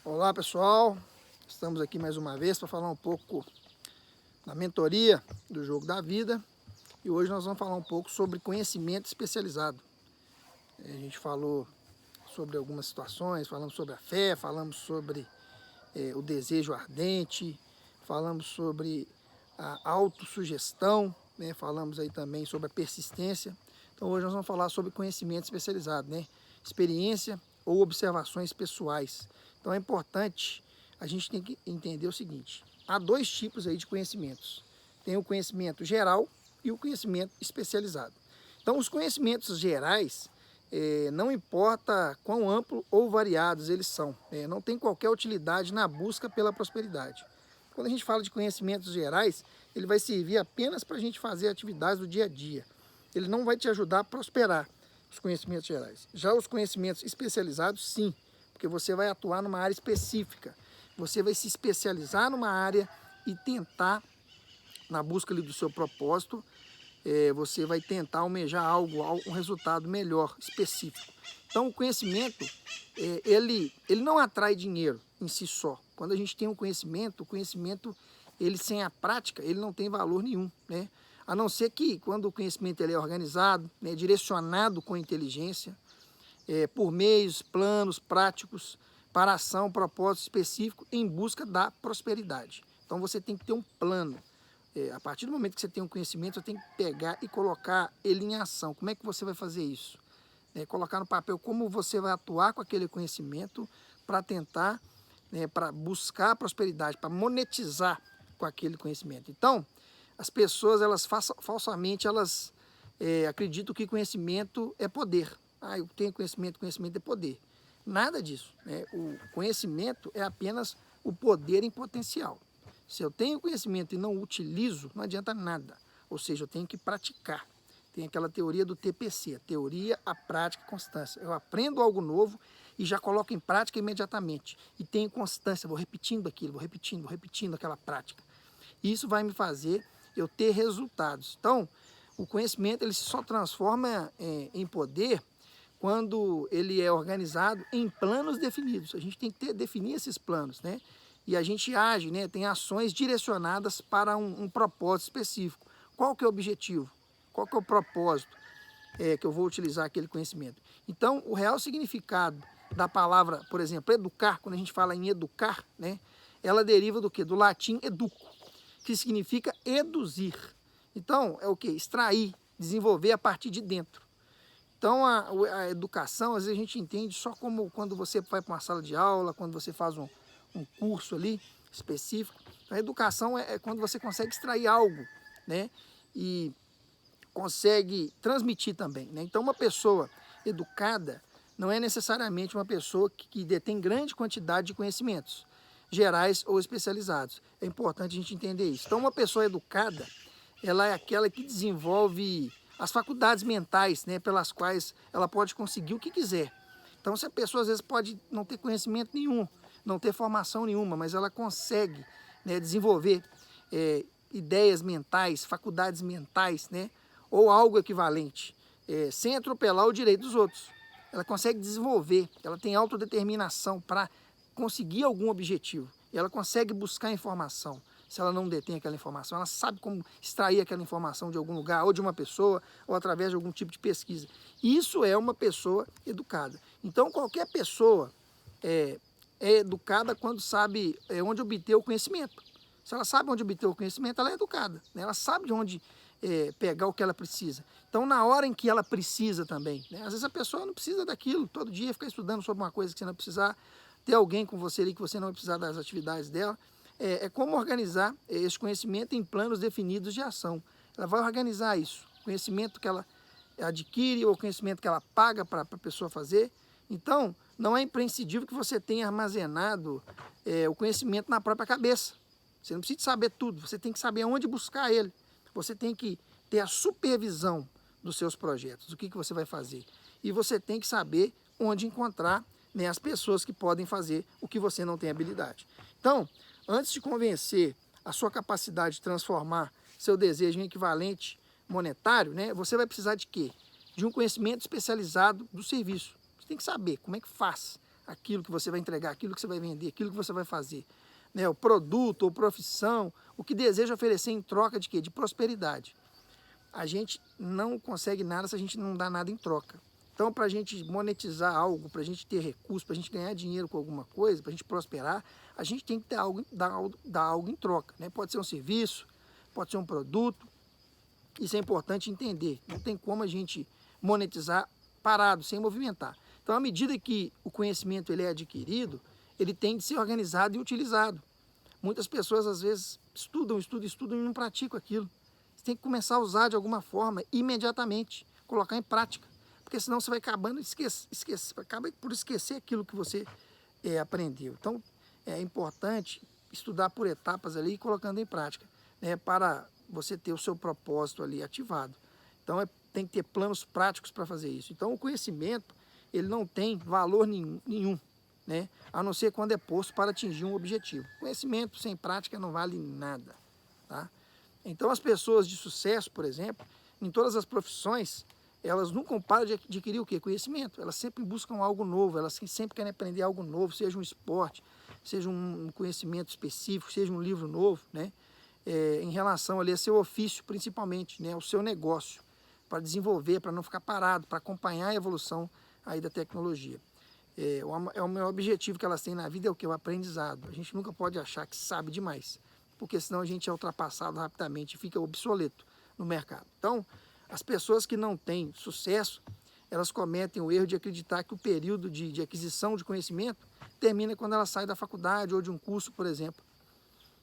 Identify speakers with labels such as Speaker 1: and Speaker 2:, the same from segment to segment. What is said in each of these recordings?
Speaker 1: Olá pessoal, estamos aqui mais uma vez para falar um pouco da mentoria do Jogo da Vida e hoje nós vamos falar um pouco sobre conhecimento especializado. A gente falou sobre algumas situações, falamos sobre a fé, falamos sobre o desejo ardente, falamos sobre a autossugestão, né? Falamos aí também sobre a persistência. Então hoje nós vamos falar sobre conhecimento especializado, né? Experiência ou observações pessoais. Então é importante, a gente tem que entender o seguinte, há dois tipos aí de conhecimentos. Tem o conhecimento geral e o conhecimento especializado. Então os conhecimentos gerais, não importa quão amplo ou variados eles são, não tem qualquer utilidade na busca pela prosperidade. Quando a gente fala de conhecimentos gerais, ele vai servir apenas para a gente fazer atividades do dia a dia. Ele não vai te ajudar a prosperar, os conhecimentos gerais. Já os conhecimentos especializados, sim, porque você vai atuar numa área específica. Você vai se especializar numa área e tentar, na busca ali do seu propósito, você vai tentar almejar algo, um resultado melhor, específico. Então o conhecimento, ele não atrai dinheiro em si só. Quando a gente tem um conhecimento, o conhecimento, ele sem a prática, ele não tem valor nenhum, né? A não ser que quando o conhecimento ele é organizado, né, direcionado com inteligência, por meios, planos práticos, para ação, propósito específico em busca da prosperidade. Então você tem que ter um plano. A partir do momento que você tem um conhecimento, você tem que pegar e colocar ele em ação. Como é que você vai fazer isso? Colocar no papel como você vai atuar com aquele conhecimento para tentar, para buscar a prosperidade, para monetizar com aquele conhecimento. Então, as pessoas, elas falsamente, elas acreditam que conhecimento é poder. Eu tenho conhecimento, conhecimento é poder. Nada disso, né? O conhecimento é apenas o poder em potencial. Se eu tenho conhecimento e não o utilizo, não adianta nada. Ou seja, eu tenho que praticar. Tem aquela teoria do TPC, a teoria, a prática e a constância. Eu aprendo algo novo e já coloco em prática imediatamente. E tenho constância, vou repetindo aquilo, vou repetindo aquela prática. Isso vai me fazer eu ter resultados. Então, o conhecimento ele só transforma em poder quando ele é organizado em planos definidos. A gente tem que definir esses planos, né? E a gente age, né? Tem ações direcionadas para um propósito específico. Qual que é o objetivo? Qual que é o propósito que eu vou utilizar aquele conhecimento? Então, o real significado da palavra, por exemplo, educar, quando a gente fala em educar, né? Ela deriva do quê? Do latim educo, que significa eduzir. Então, é o quê? Extrair, desenvolver a partir de dentro. Então, a educação, às vezes a gente entende só como quando você vai para uma sala de aula, quando você faz um curso ali específico. A educação é quando você consegue extrair algo, né? E consegue transmitir também, né? Então, uma pessoa educada não é necessariamente uma pessoa que detém grande quantidade de conhecimentos gerais ou especializados. É importante a gente entender isso. Então, uma pessoa educada, ela é aquela que desenvolve as faculdades mentais, né, pelas quais ela pode conseguir o que quiser. Então, se a pessoa às vezes pode não ter conhecimento nenhum, não ter formação nenhuma, mas ela consegue, né, desenvolver ideias mentais, faculdades mentais, né, ou algo equivalente, sem atropelar o direito dos outros. Ela consegue desenvolver, ela tem autodeterminação para conseguir algum objetivo. E ela consegue buscar informação. Se ela não detém aquela informação, ela sabe como extrair aquela informação de algum lugar, ou de uma pessoa, ou através de algum tipo de pesquisa. Isso é uma pessoa educada. Então, qualquer pessoa é educada quando sabe onde obter o conhecimento. Se ela sabe onde obter o conhecimento, ela é educada, né? Ela sabe de onde pegar o que ela precisa. Então, na hora em que ela precisa também, né? Às vezes a pessoa não precisa daquilo, todo dia ficar estudando sobre uma coisa que você não precisar, ter alguém com você ali que você não vai precisar das atividades dela. É como organizar esse conhecimento em planos definidos de ação. Ela vai organizar isso, conhecimento que ela adquire ou conhecimento que ela paga para a pessoa fazer. Então, não é imprescindível que você tenha armazenado o conhecimento na própria cabeça. Você não precisa saber tudo, você tem que saber onde buscar ele. Você tem que ter a supervisão dos seus projetos, o que você vai fazer. E você tem que saber onde encontrar, né, as pessoas que podem fazer o que você não tem habilidade. Então, antes de convencer a sua capacidade de transformar seu desejo em equivalente monetário, né, você vai precisar de quê? De um conhecimento especializado do serviço. Você tem que saber como é que faz aquilo que você vai entregar, aquilo que você vai vender, aquilo que você vai fazer, né? O produto ou profissão, o que deseja oferecer em troca de quê? De prosperidade. A gente não consegue nada se a gente não dá nada em troca. Então, para a gente monetizar algo, para a gente ter recurso, para a gente ganhar dinheiro com alguma coisa, para a gente prosperar, a gente tem que ter algo, dar algo em troca, né? Pode ser um serviço, pode ser um produto. Isso é importante entender. Não tem como a gente monetizar parado, sem movimentar. Então, à medida que o conhecimento ele é adquirido, ele tem de ser organizado e utilizado. Muitas pessoas, às vezes, estudam e não praticam aquilo. Você tem que começar a usar de alguma forma, imediatamente, colocar em prática. Porque senão você vai acabando, acaba por esquecer aquilo que você aprendeu. Então, é importante estudar por etapas ali e colocando em prática, né, para você ter o seu propósito ali ativado. Então, tem que ter planos práticos para fazer isso. Então, o conhecimento, ele não tem valor nenhum, né, a não ser quando é posto para atingir um objetivo. Conhecimento sem prática não vale nada, tá? Então, as pessoas de sucesso, por exemplo, em todas as profissões, elas nunca param de adquirir o quê? Conhecimento. Elas sempre buscam algo novo, elas sempre querem aprender algo novo, seja um esporte, seja um conhecimento específico, seja um livro novo, né? Em relação ali a seu ofício, principalmente, né? O seu negócio, para desenvolver, para não ficar parado, para acompanhar a evolução aí da tecnologia. O meu objetivo que elas têm na vida é o que? O aprendizado. A gente nunca pode achar que sabe demais, porque senão a gente é ultrapassado rapidamente e fica obsoleto no mercado. Então, as pessoas que não têm sucesso, elas cometem o erro de acreditar que o período de aquisição de conhecimento termina quando ela sai da faculdade ou de um curso, por exemplo.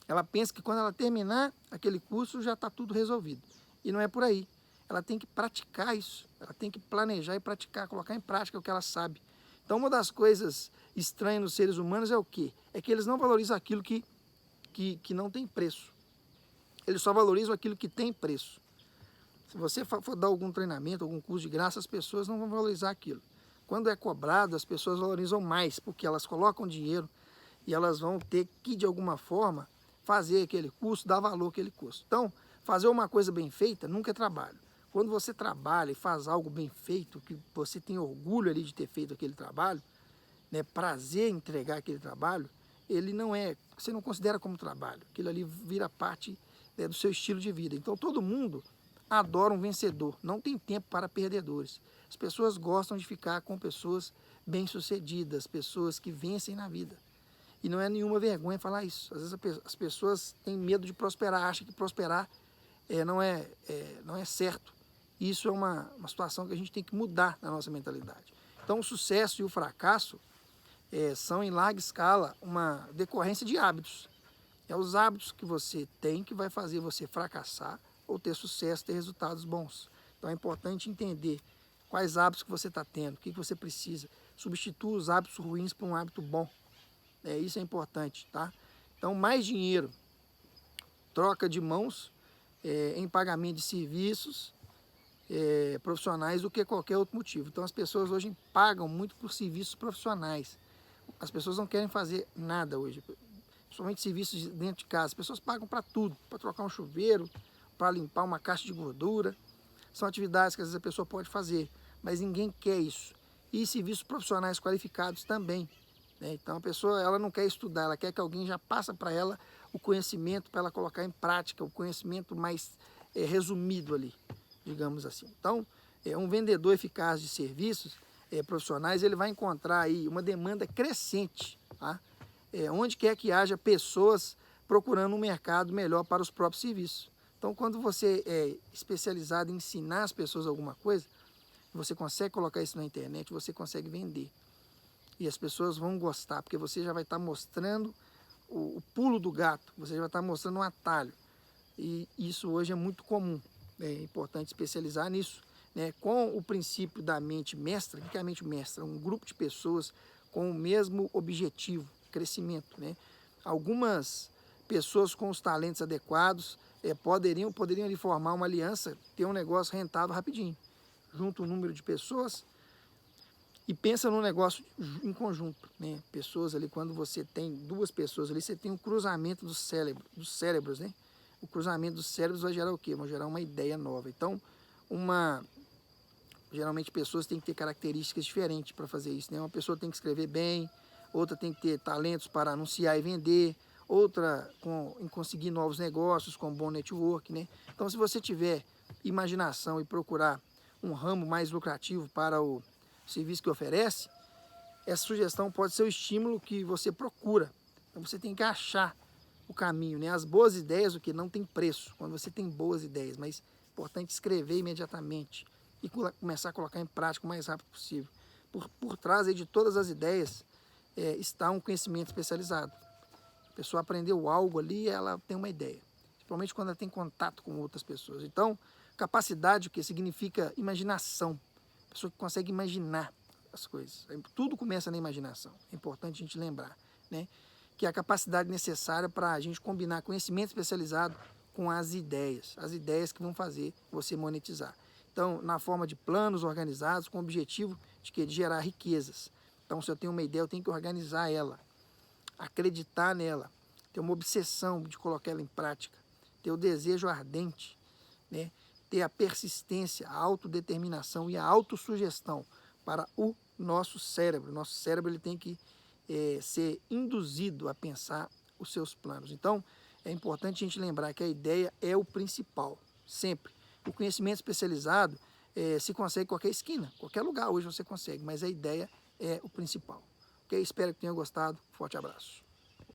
Speaker 1: Ela pensa que quando ela terminar aquele curso já está tudo resolvido. E não é por aí. Ela tem que praticar isso. Ela tem que planejar e praticar, colocar em prática o que ela sabe. Então, uma das coisas estranhas nos seres humanos é o quê? É que eles não valorizam aquilo que não tem preço. Eles só valorizam aquilo que tem preço. Se você for dar algum treinamento, algum curso de graça, as pessoas não vão valorizar aquilo. Quando é cobrado, as pessoas valorizam mais, porque elas colocam dinheiro e elas vão ter que, de alguma forma, fazer aquele curso, dar valor àquele curso. Então, fazer uma coisa bem feita nunca é trabalho. Quando você trabalha e faz algo bem feito, que você tem orgulho ali de ter feito aquele trabalho, né, prazer em entregar aquele trabalho, ele não é, você não considera como trabalho. Aquilo ali vira parte, né, do seu estilo de vida. Então, todo mundo adora um vencedor, não tem tempo para perdedores. As pessoas gostam de ficar com pessoas bem-sucedidas, pessoas que vencem na vida. E não é nenhuma vergonha falar isso. Às vezes as pessoas têm medo de prosperar, acham que prosperar não é certo. Isso é uma situação que a gente tem que mudar na nossa mentalidade. Então, o sucesso e o fracasso são, em larga escala, uma decorrência de hábitos. É os hábitos que você tem que vai fazer você fracassar ou ter sucesso, ter resultados bons. Então, é importante entender quais hábitos que você está tendo, o que você precisa. Substitua os hábitos ruins por um hábito bom. Isso é importante, tá? Então, mais dinheiro, troca de mãos em pagamento de serviços profissionais do que qualquer outro motivo. Então, as pessoas hoje pagam muito por serviços profissionais. As pessoas não querem fazer nada hoje, somente serviços dentro de casa. As pessoas pagam para tudo, para trocar um chuveiro, para limpar uma caixa de gordura. São atividades que às vezes a pessoa pode fazer, mas ninguém quer isso. E serviços profissionais qualificados também. Então, a pessoa ela não quer estudar, ela quer que alguém já passe para ela o conhecimento para ela colocar em prática, o conhecimento mais resumido ali, digamos assim. Então, um vendedor eficaz de serviços profissionais, ele vai encontrar aí uma demanda crescente, tá? Onde quer que haja pessoas procurando um mercado melhor para os próprios serviços. Então, quando você é especializado em ensinar as pessoas alguma coisa, você consegue colocar isso na internet, você consegue vender. E as pessoas vão gostar, porque você já vai estar mostrando o pulo do gato, você já vai estar mostrando um atalho. E isso hoje é muito comum. É importante especializar nisso, né? Com o princípio da mente mestra. O que é a mente mestra? Um grupo de pessoas com o mesmo objetivo, crescimento, né? Algumas pessoas com os talentos adequados poderiam ali formar uma aliança, ter um negócio rentável rapidinho. Junta um número de pessoas e pensa no negócio em conjunto, né? Pessoas ali, quando você tem duas pessoas ali, você tem um cruzamento dos cérebros, né? O cruzamento dos cérebros vai gerar o quê? Vai gerar uma ideia nova. Então, Geralmente pessoas têm que ter características diferentes para fazer isso, né? Uma pessoa tem que escrever bem, outra tem que ter talentos para anunciar e vender, outra em conseguir novos negócios, com bom network, né? Então, se você tiver imaginação e procurar um ramo mais lucrativo para o serviço que oferece, essa sugestão pode ser o estímulo que você procura. Então, você tem que achar o caminho, né? As boas ideias, o que não tem preço, quando você tem boas ideias, mas é importante escrever imediatamente e começar a colocar em prática o mais rápido possível. Por trás aí de todas as ideias está um conhecimento especializado. A pessoa aprendeu algo ali e ela tem uma ideia, principalmente quando ela tem contato com outras pessoas. Então, capacidade, o que significa imaginação, a pessoa que consegue imaginar as coisas. Tudo começa na imaginação, é importante a gente lembrar, né? Que é a capacidade necessária para a gente combinar conhecimento especializado com as ideias que vão fazer você monetizar. Então, na forma de planos organizados, com o objetivo de gerar riquezas. Então, se eu tenho uma ideia, eu tenho que organizar ela, acreditar nela, ter uma obsessão de colocar ela em prática, ter o desejo ardente, né? Ter a persistência, a autodeterminação e a autossugestão para o nosso cérebro. Nosso cérebro ele tem que ser induzido a pensar os seus planos. Então, é importante a gente lembrar que a ideia é o principal, sempre. O conhecimento especializado se consegue em qualquer esquina, qualquer lugar hoje você consegue, mas a ideia é o principal. Ok? Espero que tenham gostado. Forte abraço.